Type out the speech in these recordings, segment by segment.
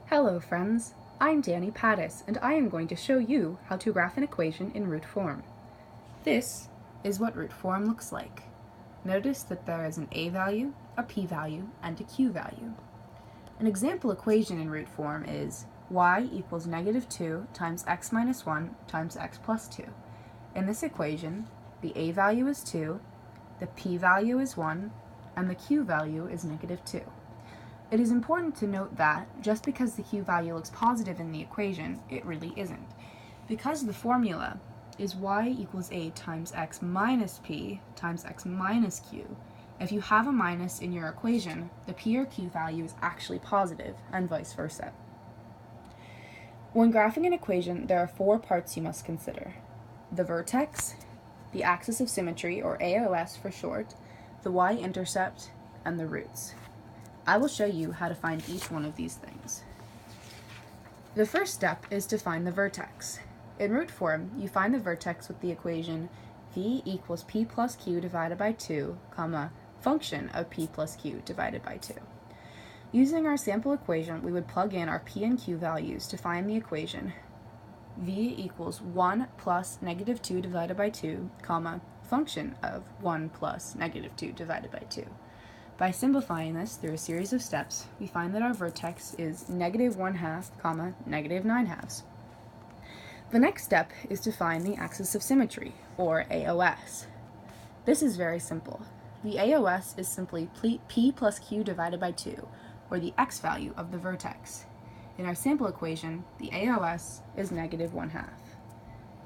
Hello friends, I'm Danny Pattis and I am going to show you how to graph an equation in root form. This is what root form looks like. Notice that there is an a value, a p value, and a q value. An example equation in root form is y equals negative 2 times x minus 1 times x plus 2. In this equation, the a value is 2, the p value is 1, and the q value is negative 2. It is important to note that just because the q value looks positive in the equation, it really isn't. Because the formula is y equals a times x minus p times x minus q, if you have a minus in your equation, the p or q value is actually positive, and vice versa. When graphing an equation, there are 4 parts you must consider: the vertex, the axis of symmetry, or AOS for short, the y-intercept, and the roots. I will show you how to find each one of these things. The first step is to find the vertex. In root form, you find the vertex with the equation v equals p plus q divided by 2, function of p plus q divided by 2. Using our sample equation, we would plug in our p and q values to find the equation v equals 1 plus negative 2 divided by 2, function of 1 plus negative 2 divided by 2. By simplifying this through a series of steps, we find that our vertex is negative 1/2, negative 9/2. The next step is to find the axis of symmetry, or AOS. This is very simple. The AOS is simply p plus q divided by 2, or the x value of the vertex. In our sample equation, the AOS is negative 1/2.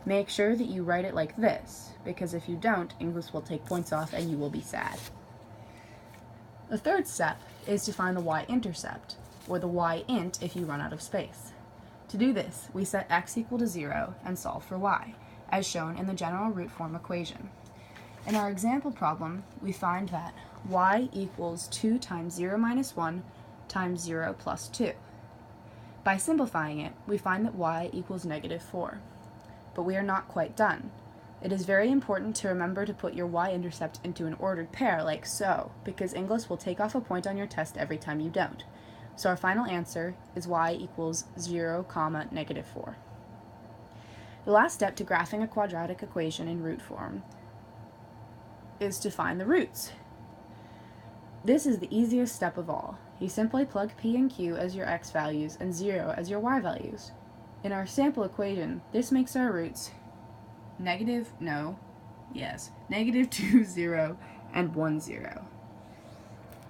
Make sure that you write it like this, because if you don't, English will take points off and you will be sad. The third step is to find the y-intercept, or the y-int if you run out of space. To do this, we set x equal to 0 and solve for y, as shown in the general root form equation. In our example problem, we find that y equals 2 times 0 minus 1 times 0 plus 2. By simplifying it, we find that y equals negative 4. But we are not quite done. It is very important to remember to put your y-intercept into an ordered pair like so, because English will take off a point on your test every time you don't. So our final answer is y equals 0, negative 4. The last step to graphing a quadratic equation in root form is to find the roots. This is the easiest step of all. You simply plug p and q as your x values and 0 as your y values. In our sample equation, this makes our roots negative 2, 0, and 1, 0.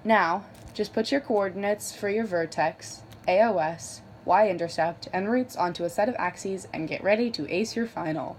Now, just put your coordinates for your vertex, AOS, y-intercept, and roots onto a set of axes and get ready to ace your final.